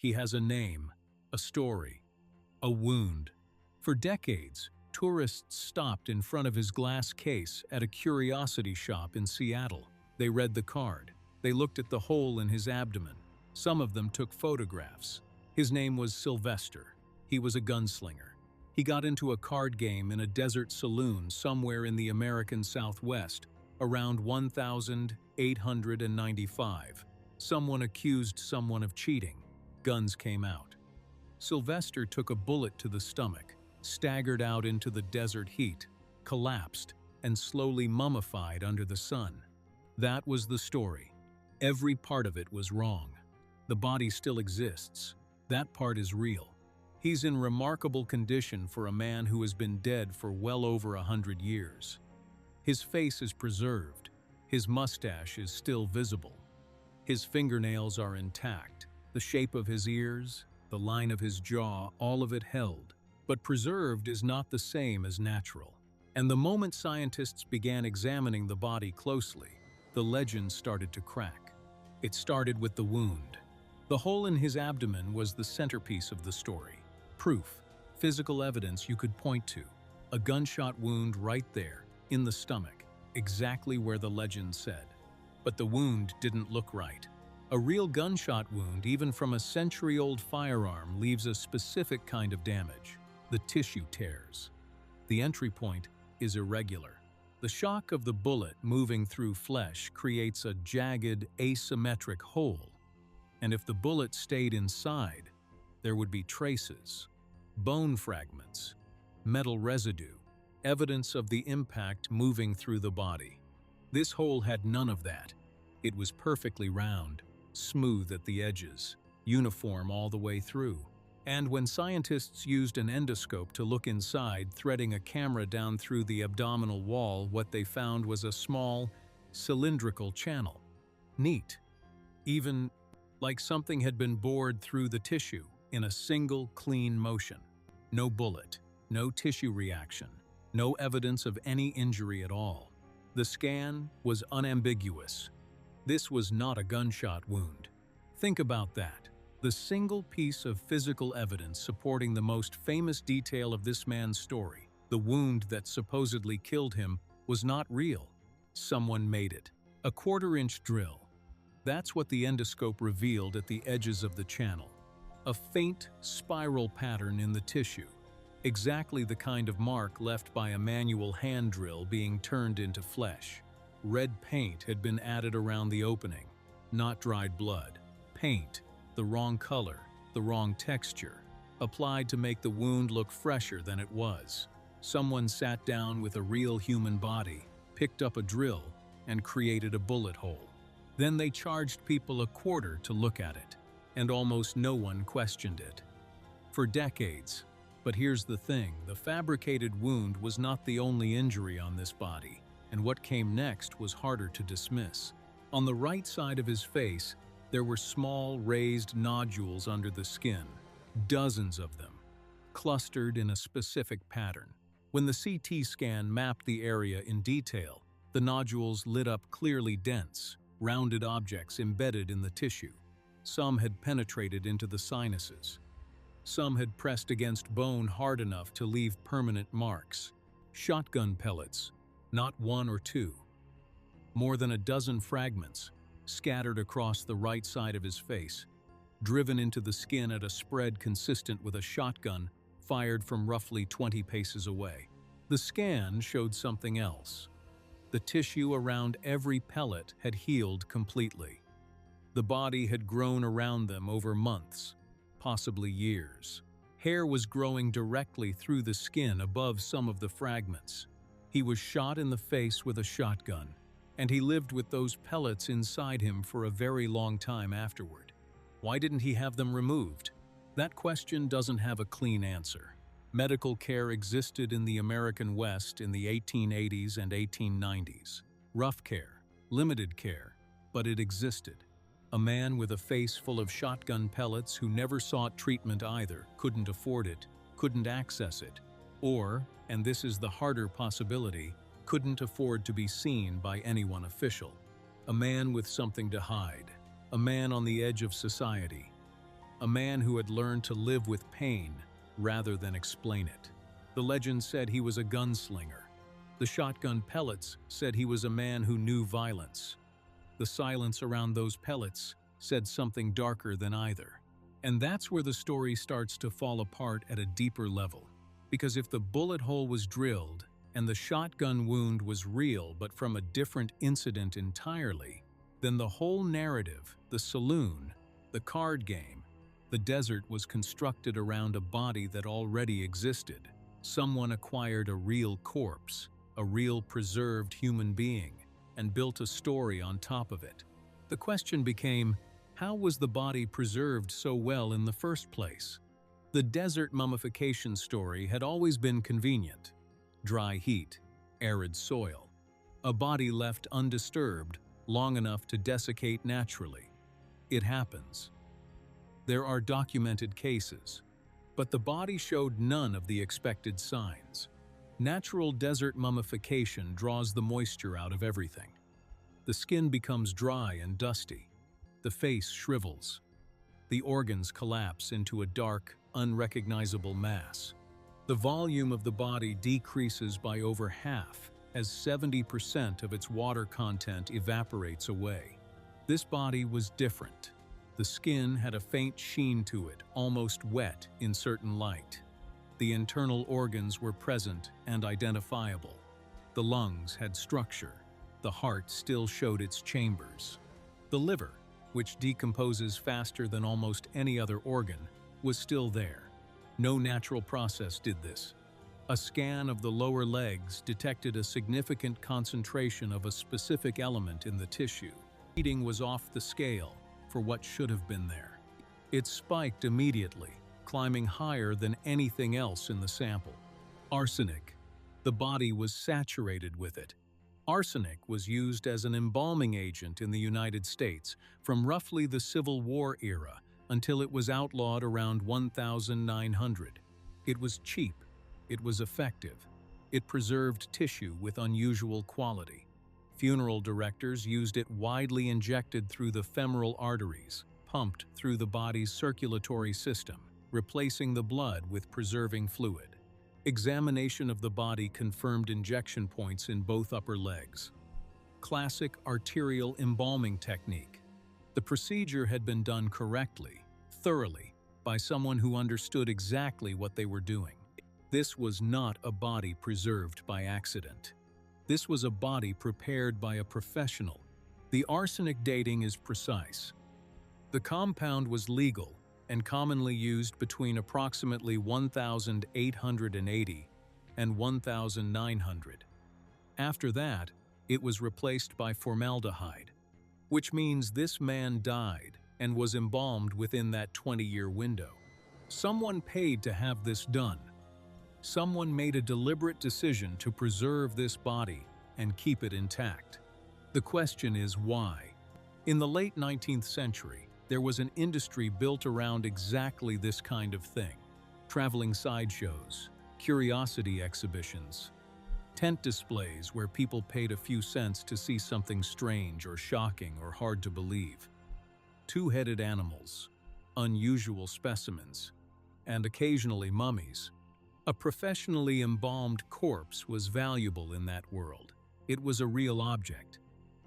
He has a name, a story, a wound. For decades, tourists stopped in front of his glass case at a curiosity shop in Seattle. They read the card. They looked at the hole in his abdomen. Some of them took photographs. His name was Sylvester. He was a gunslinger. He got into a card game in a desert saloon somewhere in the American Southwest, around 1895. Someone accused someone of cheating. Guns came out. Sylvester took a bullet to the stomach, staggered out into the desert heat, collapsed, and slowly mummified under the sun. That was the story. Every part of it was wrong. The body still exists. That part is real. He's in remarkable condition for a man who has been dead for well over 100 years. His face is preserved. His mustache is still visible. His fingernails are intact. The shape of his ears, the line of his jaw, all of it held. But preserved is not the same as natural. And the moment scientists began examining the body closely, the legend started to crack. It started with the wound. The hole in his abdomen was the centerpiece of the story. Proof, physical evidence you could point to. A gunshot wound right there, in the stomach, exactly where the legend said. But the wound didn't look right. A real gunshot wound, even from a century-old firearm, leaves a specific kind of damage. The tissue tears. The entry point is irregular. The shock of the bullet moving through flesh creates a jagged, asymmetric hole. And if the bullet stayed inside, there would be traces, bone fragments, metal residue, evidence of the impact moving through the body. This hole had none of that. It was perfectly round, smooth at the edges, uniform all the way through. And when scientists used an endoscope to look inside, threading a camera down through the abdominal wall, what they found was a small, cylindrical channel. Neat. Even like something had been bored through the tissue in a single, clean motion. No bullet, no tissue reaction, no evidence of any injury at all. The scan was unambiguous. This was not a gunshot wound. Think about that. The single piece of physical evidence supporting the most famous detail of this man's story, the wound that supposedly killed him, was not real. Someone made it. A quarter-inch drill. That's what the endoscope revealed at the edges of the channel. A faint, spiral pattern in the tissue. Exactly the kind of mark left by a manual hand drill being turned into flesh. Red paint had been added around the opening, not dried blood. Paint, the wrong color, the wrong texture, applied to make the wound look fresher than it was. Someone sat down with a real human body, picked up a drill, and created a bullet hole. Then they charged people a quarter to look at it, and almost no one questioned it. For decades. But here's the thing, the fabricated wound was not the only injury on this body, and what came next was harder to dismiss. On the right side of his face, there were small raised nodules under the skin, dozens of them, clustered in a specific pattern. When the CT scan mapped the area in detail, the nodules lit up clearly dense, rounded objects embedded in the tissue. Some had penetrated into the sinuses. Some had pressed against bone hard enough to leave permanent marks. Shotgun pellets, not one or two. More than a dozen fragments, scattered across the right side of his face, driven into the skin at a spread consistent with a shotgun fired from roughly 20 paces away. The scan showed something else. The tissue around every pellet had healed completely. The body had grown around them over months, possibly years. Hair was growing directly through the skin above some of the fragments. He was shot in the face with a shotgun, and he lived with those pellets inside him for a very long time afterward. Why didn't he have them removed? That question doesn't have a clean answer. Medical care existed in the American West in the 1880s and 1890s. Rough care, limited care, but it existed. A man with a face full of shotgun pellets who never sought treatment either, couldn't afford it, couldn't access it, or, and this is the harder possibility, couldn't afford to be seen by anyone official. A man with something to hide. A man on the edge of society. a man who had learned to live with pain rather than explain it. The legend said he was a gunslinger. The shotgun pellets said he was a man who knew violence. The silence around those pellets said something darker than either. And that's where the story starts to fall apart at a deeper level. Because if the bullet hole was drilled and the shotgun wound was real but from a different incident entirely, then the whole narrative, the saloon, the card game, the desert was constructed around a body that already existed. Someone acquired a real corpse, a real preserved human being, and built a story on top of it. The question became, how was the body preserved so well in the first place? The desert mummification story had always been convenient. Dry heat, arid soil, a body left undisturbed long enough to desiccate naturally. It happens. There are documented cases, but the body showed none of the expected signs. Natural desert mummification draws the moisture out of everything. The skin becomes dry and dusty. The face shrivels. The organs collapse into a dark, unrecognizable mass. The volume of the body decreases by over half as 70% of its water content evaporates away. This body was different. The skin had a faint sheen to it, almost wet in certain light. The internal organs were present and identifiable. The lungs had structure. The heart still showed its chambers. The liver, which decomposes faster than almost any other organ, was still there. No natural process did this. A scan of the lower legs detected a significant concentration of a specific element in the tissue. Reading was off the scale for what should have been there. It spiked immediately, climbing higher than anything else in the sample. Arsenic. The body was saturated with it. Arsenic was used as an embalming agent in the United States from roughly the Civil War era until it was outlawed around 1900. It was cheap. It was effective. It preserved tissue with unusual quality. Funeral directors used it widely injected through the femoral arteries, pumped through the body's circulatory system, replacing the blood with preserving fluid. Examination of the body confirmed injection points in both upper legs. Classic arterial embalming technique. The procedure had been done correctly, thoroughly, by someone who understood exactly what they were doing. This was not a body preserved by accident. This was a body prepared by a professional. The arsenic dating is precise. The compound was legal and commonly used between approximately 1880 and 1900. After that, it was replaced by formaldehyde, which means this man died and was embalmed within that 20-year window. Someone paid to have this done. Someone made a deliberate decision to preserve this body and keep it intact. The question is why? In the late 19th century, there was an industry built around exactly this kind of thing. Traveling sideshows, curiosity exhibitions, tent displays where people paid a few cents to see something strange or shocking or hard to believe. Two-headed animals, unusual specimens, and occasionally mummies. A professionally embalmed corpse was valuable in that world. It was a real object.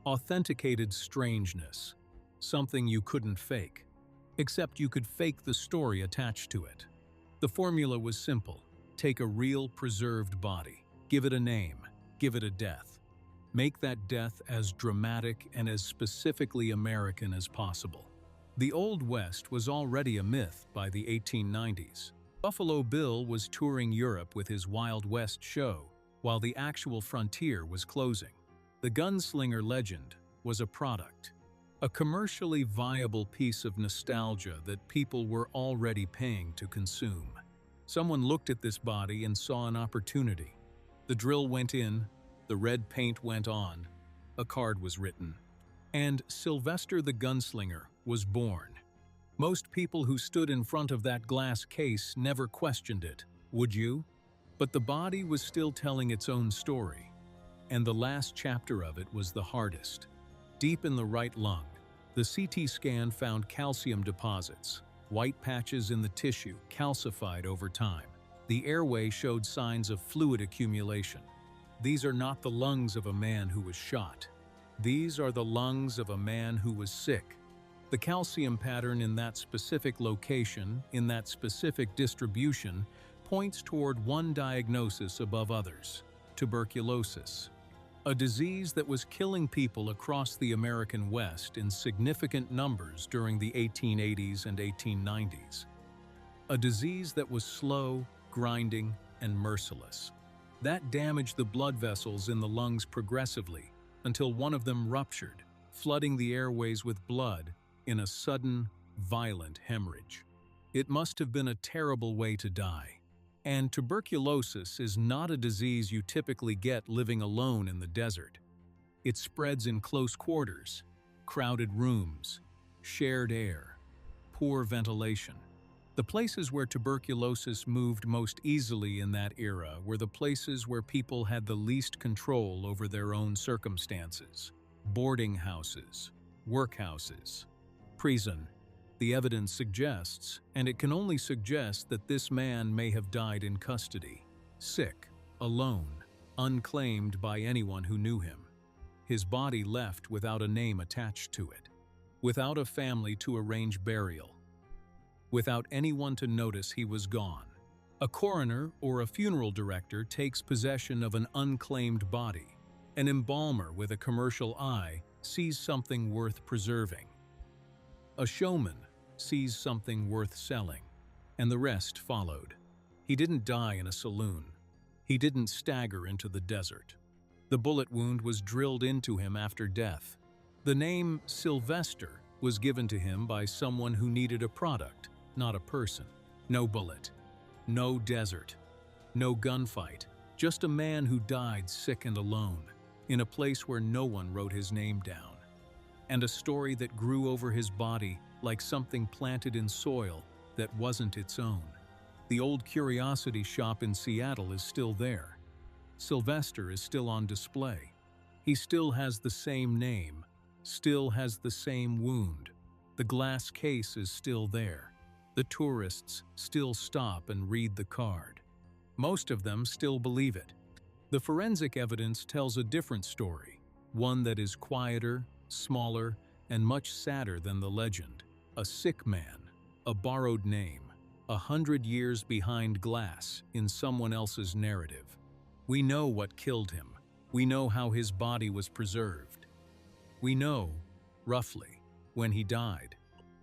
Authenticated strangeness. Something you couldn't fake. Except you could fake the story attached to it. The formula was simple. Take a real preserved body. Give it a name. Give it a death. Make that death as dramatic and as specifically American as possible. The Old West was already a myth by the 1890s. Buffalo Bill was touring Europe with his Wild West show, while the actual frontier was closing. The gunslinger legend was a product, a commercially viable piece of nostalgia that people were already paying to consume. Someone looked at this body and saw an opportunity. The drill went in, the red paint went on, a card was written, and Sylvester the Gunslinger was born. Most people who stood in front of that glass case never questioned it, would you? But the body was still telling its own story, and the last chapter of it was the hardest. Deep in the right lung, the CT scan found calcium deposits, White patches in the tissue calcified over time. The airway showed signs of fluid accumulation. These are not the lungs of a man who was shot. These are the lungs of a man who was sick. The calcium pattern in that specific location, in that specific distribution, points toward one diagnosis above others: tuberculosis. A disease that was killing people across the American West in significant numbers during the 1880s and 1890s. A disease that was slow, grinding, and merciless. That damaged the blood vessels in the lungs progressively until one of them ruptured, flooding the airways with blood in a sudden, violent hemorrhage. It must have been a terrible way to die. And tuberculosis is not a disease you typically get living alone in the desert. It spreads in close quarters, crowded rooms, shared air, poor ventilation. The places where tuberculosis moved most easily in that era were the places where people had the least control over their own circumstances: boarding houses, workhouses, prison. The evidence suggests, and it can only suggest, that this man may have died in custody, sick, alone, unclaimed by anyone who knew him. His body left without a name attached to it, without a family to arrange burial, without anyone to notice he was gone. A coroner or a funeral director takes possession of an unclaimed body. An embalmer with a commercial eye sees something worth preserving. A showman sees something worth selling, and the rest followed. He didn't die in a saloon. He didn't stagger into the desert. The bullet wound was drilled into him after death. The name Sylvester was given to him by someone who needed a product, not a person. No bullet, no desert, no gunfight, just a man who died sick and alone, in a place where no one wrote his name down. And a story that grew over his body like something planted in soil that wasn't its own. The old curiosity shop in Seattle is still there. Sylvester is still on display. He still has the same name, still has the same wound. The glass case is still there. The tourists still stop and read the card. Most of them still believe it. The forensic evidence tells a different story, one that is quieter, smaller, and much sadder than the legend. A sick man, a borrowed name, 100 years behind glass in someone else's narrative. We know what killed him. We know how his body was preserved. We know, roughly, when he died.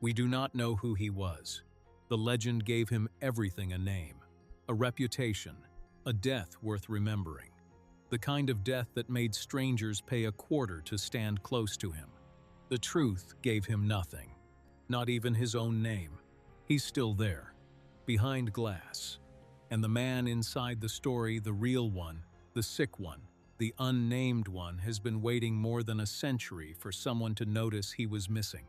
We do not know who he was. The legend gave him everything: a name, a reputation, a death worth remembering. The kind of death that made strangers pay a quarter to stand close to him. The truth gave him nothing, not even his own name. He's still there, behind glass. And the man inside the story, the real one, the sick one, the unnamed one, has been waiting more than a century for someone to notice he was missing.